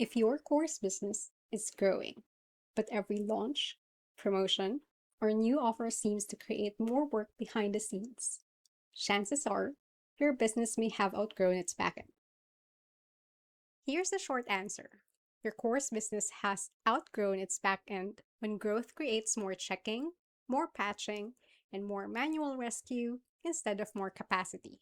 If your course business is growing, but every launch, promotion, or new offer seems to create more work behind the scenes, chances are your business may have outgrown its backend. Here's the short answer. Your course business has outgrown its backend when growth creates more checking, more patching, and more manual rescue instead of more capacity.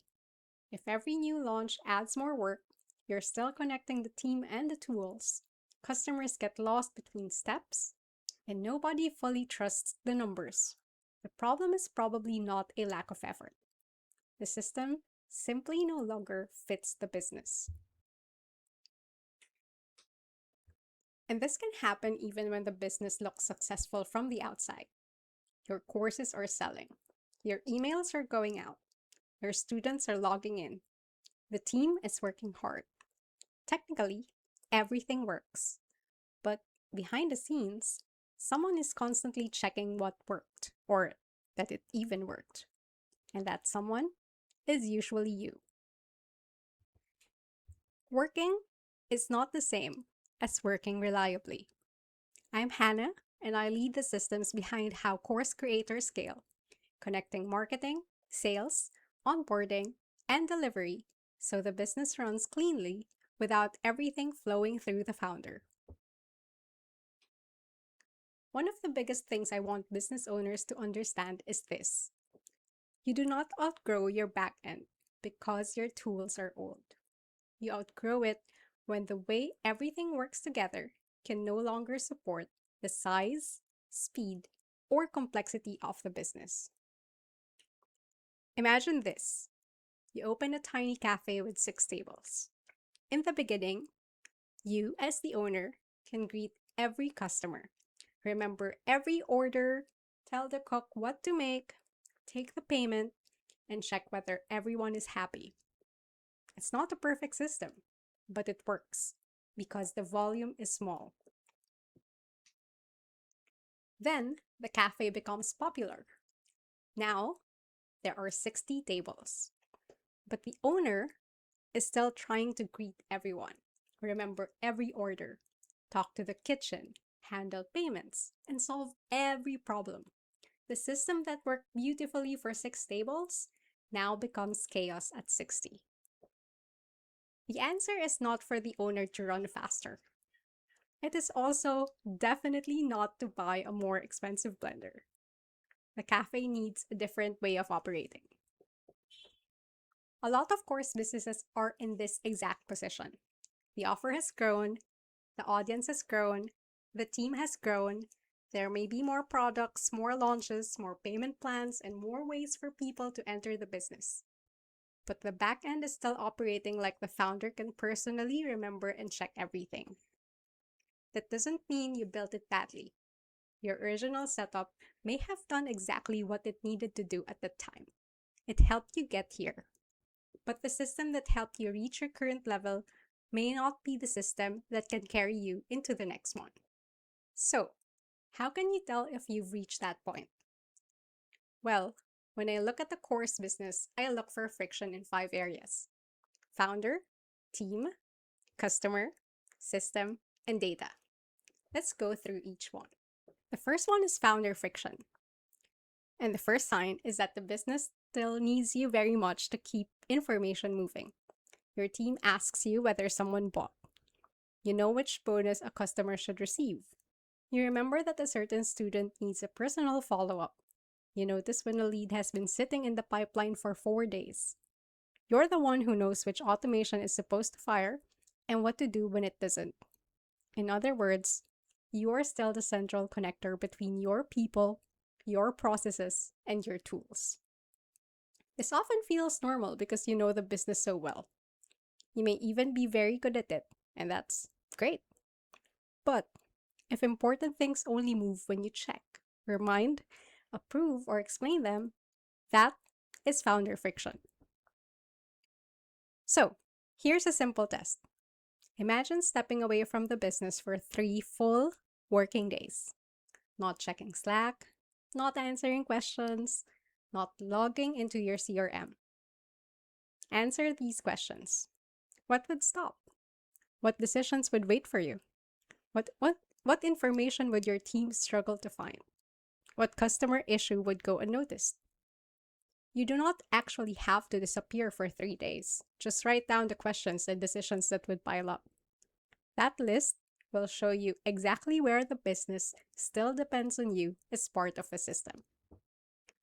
If every new launch adds more work, you're still connecting the team and the tools. Customers get lost between steps, and nobody fully trusts the numbers. The problem is probably not a lack of effort. The system simply no longer fits the business. And this can happen even when the business looks successful from the outside. Your courses are selling, your emails are going out, your students are logging in, the team is working hard. Technically, everything works. But behind the scenes, someone is constantly checking what worked or that it even worked. And that someone is usually you. Working is not the same as working reliably. I'm Hannah, and I lead the systems behind how course creators scale, connecting marketing, sales, onboarding, and delivery so the business runs cleanly without everything flowing through the founder. One of the biggest things I want business owners to understand is this. You do not outgrow your backend because your tools are old. You outgrow it when the way everything works together can no longer support the size, speed, or complexity of the business. Imagine this. You open a tiny cafe with 6 tables. In the beginning, you, as the owner, can greet every customer, remember every order, tell the cook what to make, take the payment, and check whether everyone is happy. It's not a perfect system, but it works because the volume is small. Then the cafe becomes popular. Now there are 60 tables, but the owner is still trying to greet everyone, remember every order, talk to the kitchen, handle payments, and solve every problem. The system that worked beautifully for 6 tables now becomes chaos at 60. The answer is not for the owner to run faster. It is also definitely not to buy a more expensive blender. The cafe needs a different way of operating. A lot of course businesses are in this exact position. The offer has grown, the audience has grown, the team has grown. There may be more products, more launches, more payment plans, and more ways for people to enter the business. But the back end is still operating like the founder can personally remember and check everything. That doesn't mean you built it badly. Your original setup may have done exactly what it needed to do at the time. It helped you get here. But the system that helped you reach your current level may not be the system that can carry you into the next one. So, how can you tell if you've reached that point? Well, when I look at the course business, I look for friction in 5 areas: founder, team, customer, system, and data. Let's go through each one. The first one is founder friction. And the first sign is that the business still needs you very much to keep information moving. Your team asks you whether someone bought. You know which bonus a customer should receive. You remember that a certain student needs a personal follow-up. You notice when a lead has been sitting in the pipeline for 4 days. You're the one who knows which automation is supposed to fire and what to do when it doesn't. In other words, you are still the central connector between your people, your processes, and your tools. This often feels normal because you know the business so well. You may even be very good at it, and that's great. But if important things only move when you check, remind, approve, or explain them, that is founder friction. So, here's a simple test. Imagine stepping away from the business for 3 full working days. Not checking Slack, not answering questions, not logging into your CRM. Answer these questions. What would stop? What decisions would wait for you? What information would your team struggle to find? What customer issue would go unnoticed? You do not actually have to disappear for 3 days. Just write down the questions and decisions that would pile up. That list will show you exactly where the business still depends on you as part of a system.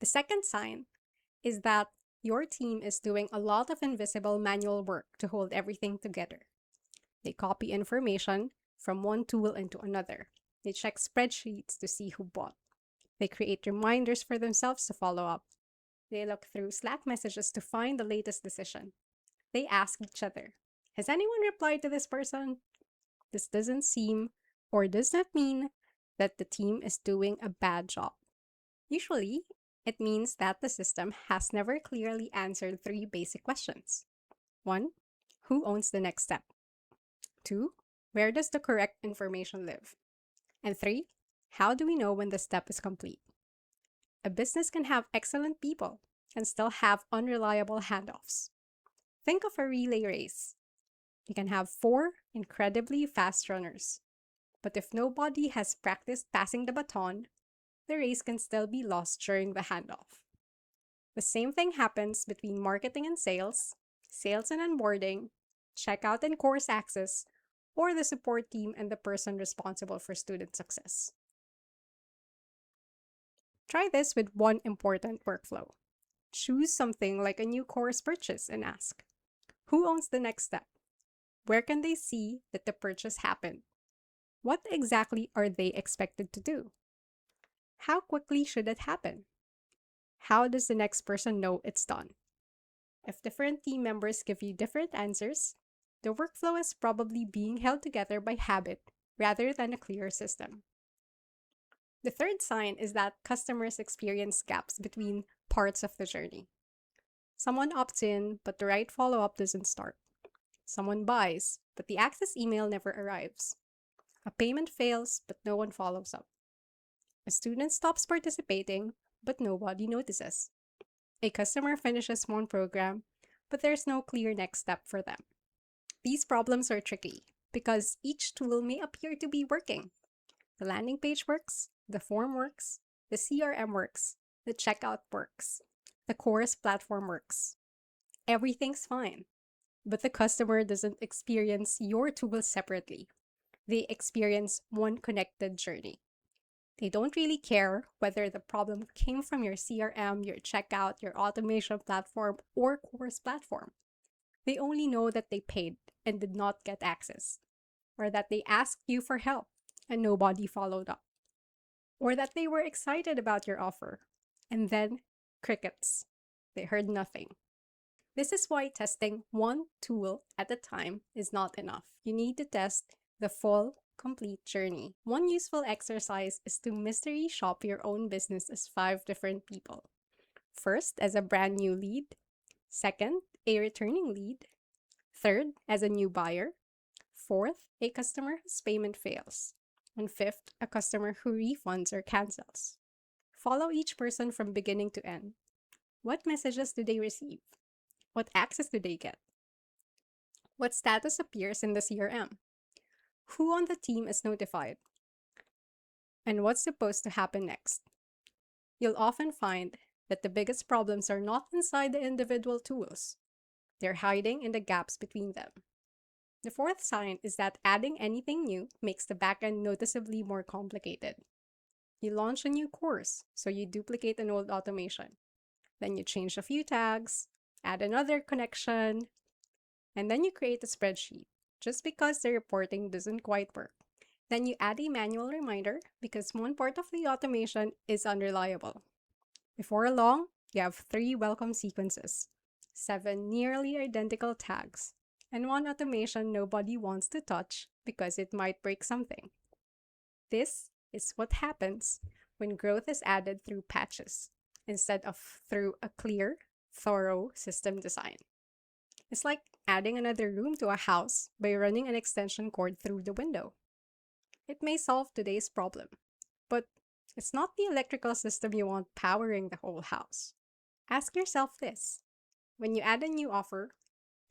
The second sign is that your team is doing a lot of invisible manual work to hold everything together. They copy information from one tool into another. They check spreadsheets to see who bought. They create reminders for themselves to follow up. They look through Slack messages to find the latest decision. They ask each other, has anyone replied to this person? This doesn't seem or does not mean that the team is doing a bad job. Usually, it means that the system has never clearly answered three basic questions. 1. Who owns the next step? 2. Where does the correct information live? And 3. How do we know when the step is complete? A business can have excellent people and still have unreliable handoffs. Think of a relay race. You can have 4 incredibly fast runners. But if nobody has practiced passing the baton, the race can still be lost during the handoff. The same thing happens between marketing and sales and onboarding, checkout and course access, or the support team and the person responsible for student success. Try this with one important workflow. Choose something like a new course purchase and ask, who owns the next step? Where can they see that the purchase happened? What exactly are they expected to do? How quickly should it happen? How does the next person know it's done? If different team members give you different answers, the workflow is probably being held together by habit rather than a clear system. The third sign is that customers experience gaps between parts of the journey. Someone opts in, but the right follow-up doesn't start. Someone buys, but the access email never arrives. A payment fails, but no one follows up. A student stops participating, but nobody notices. A customer finishes one program, but there's no clear next step for them. These problems are tricky because each tool may appear to be working. The landing page works, the form works, the CRM works, the checkout works, the course platform works. Everything's fine, but the customer doesn't experience your tools separately. They experience one connected journey. They don't really care whether the problem came from your CRM, your checkout, your automation platform, or course platform. They only know that they paid and did not get access, or that they asked you for help and nobody followed up, or that they were excited about your offer and then crickets. They heard nothing. This is why testing one tool at a time is not enough. You need to test the full, complete journey. One useful exercise is to mystery shop your own business as 5 different people. First, as a brand new lead. Second, a returning lead. Third, as a new buyer. Fourth, a customer whose payment fails. And fifth, a customer who refunds or cancels. Follow each person from beginning to end. What messages do they receive? What access do they get? What status appears in the CRM? Who on the team is notified? And what's supposed to happen next? You'll often find that the biggest problems are not inside the individual tools. They're hiding in the gaps between them. The fourth sign is that adding anything new makes the backend noticeably more complicated. You launch a new course, so you duplicate an old automation. Then you change a few tags, add another connection, and then you create a spreadsheet, just because the reporting doesn't quite work. Then you add a manual reminder because one part of the automation is unreliable. Before long, you have 3 welcome sequences, 7 nearly identical tags, and one automation nobody wants to touch because it might break something. This is what happens when growth is added through patches instead of through a clear, thorough system design. It's like adding another room to a house by running an extension cord through the window. It may solve today's problem, but it's not the electrical system you want powering the whole house. Ask yourself this. When you add a new offer,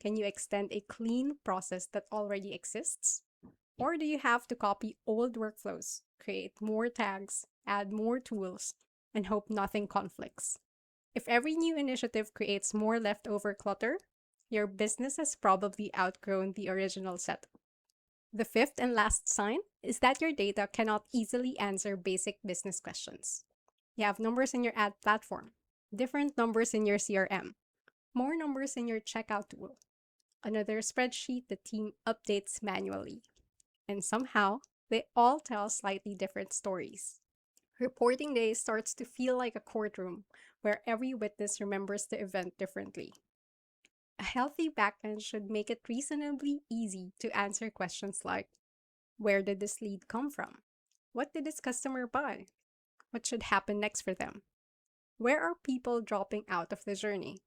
Can you extend a clean process that already exists? Or do you have to copy old workflows, create more tags, add more tools, and hope nothing conflicts? If every new initiative creates more leftover clutter, your business has probably outgrown the original setup. The fifth and last sign is that your data cannot easily answer basic business questions. You have numbers in your ad platform, different numbers in your CRM, more numbers in your checkout tool, another spreadsheet the team updates manually, and somehow they all tell slightly different stories. Reporting day starts to feel like a courtroom where every witness remembers the event differently. A healthy backend should make it reasonably easy to answer questions like, where did this lead come from? What did this customer buy? What should happen next for them? Where are people dropping out of the journey?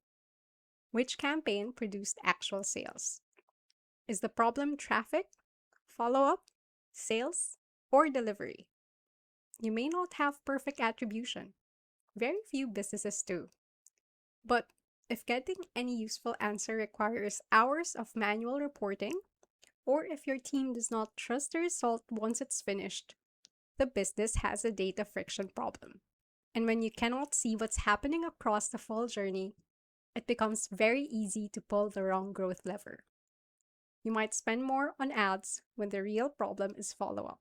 Which campaign produced actual sales? Is the problem traffic, follow-up, sales, or delivery? You may not have perfect attribution. Very few businesses do. But if getting any useful answer requires hours of manual reporting, or if your team does not trust the result once it's finished, the business has a data friction problem. And when you cannot see what's happening across the full journey, it becomes very easy to pull the wrong growth lever. You might spend more on ads when the real problem is follow-up.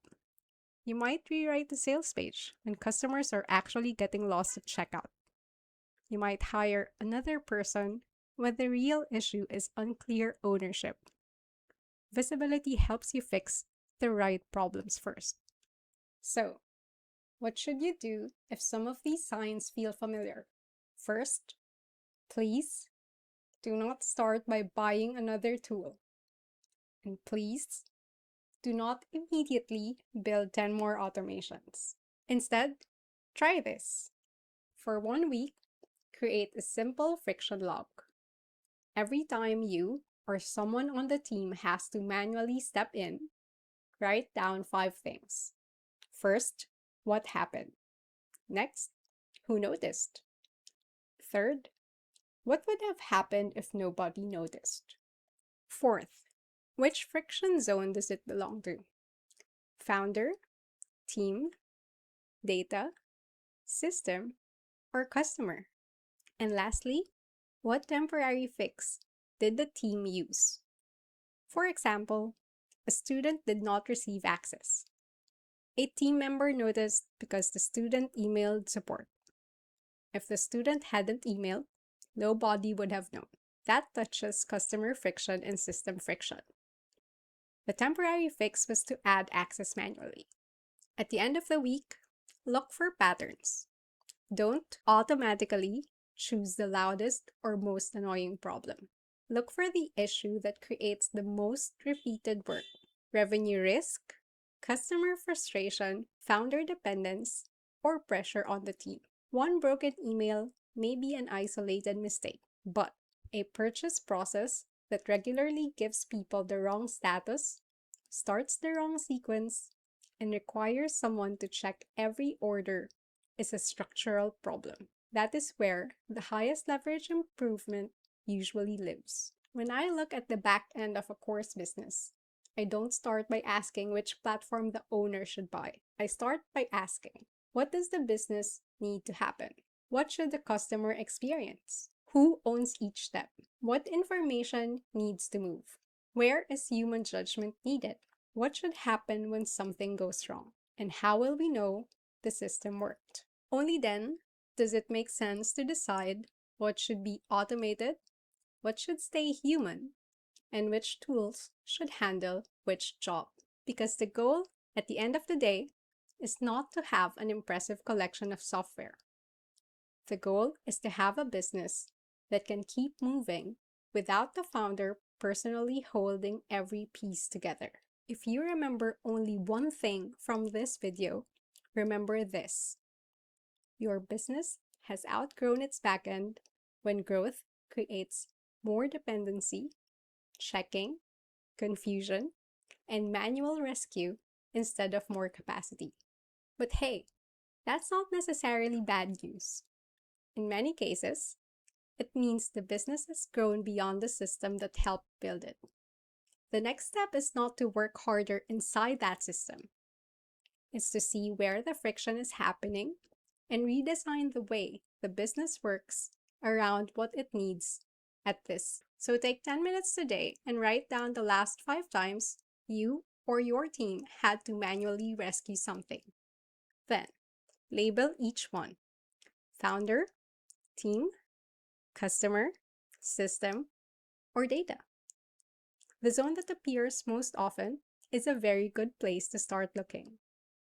You might rewrite the sales page when customers are actually getting lost at checkout. You might hire another person when the real issue is unclear ownership. Visibility helps you fix the right problems first. So, what should you do if some of these signs feel familiar? First, please do not start by buying another tool. And please do not immediately build 10 more automations. Instead, try this. For 1 week, create a simple friction log. Every time you or someone on the team has to manually step in, write down 5 things. First, what happened? Next, who noticed? Third, what would have happened if nobody noticed? Fourth, which friction zone does it belong to? Founder, team, data, system, or customer? And lastly, what temporary fix did the team use? For example, a student did not receive access. A team member noticed because the student emailed support. If the student hadn't emailed, nobody would have known. That touches customer friction and system friction. The temporary fix was to add access manually. At the end of the week, look for patterns. Don't automatically choose the loudest or most annoying problem. Look for the issue that creates the most repeated work. Revenue risk, customer frustration, founder dependence, or pressure on the team. One broken email may be an isolated mistake, but a purchase process that regularly gives people the wrong status, starts the wrong sequence, and requires someone to check every order is a structural problem. That is where the highest leverage improvement usually lives. When I look at the back end of a course business, I don't start by asking which platform the owner should buy. I start by asking, what does the business need to happen? What should the customer experience? Who owns each step? What information needs to move? Where is human judgment needed? What should happen when something goes wrong? And how will we know the system worked? Only then does it make sense to decide what should be automated, what should stay human, and which tools should handle which job. Because the goal at the end of the day is not to have an impressive collection of software. The goal is to have a business that can keep moving without the founder personally holding every piece together. If you remember only one thing from this video, remember this. Your business has outgrown its backend when growth creates more dependency, checking, confusion, and manual rescue instead of more capacity. But hey, that's not necessarily bad news. In many cases, It means the business has grown beyond the system that helped build it. The next step is not to work harder inside that system. It's to see where the friction is happening and redesign the way the business works around what it needs at this. So take 10 minutes today and write down the last 5 times you or your team had to manually rescue something. Then label each one: founder, team, customer, system, or data. The zone that appears most often is a very good place to start looking.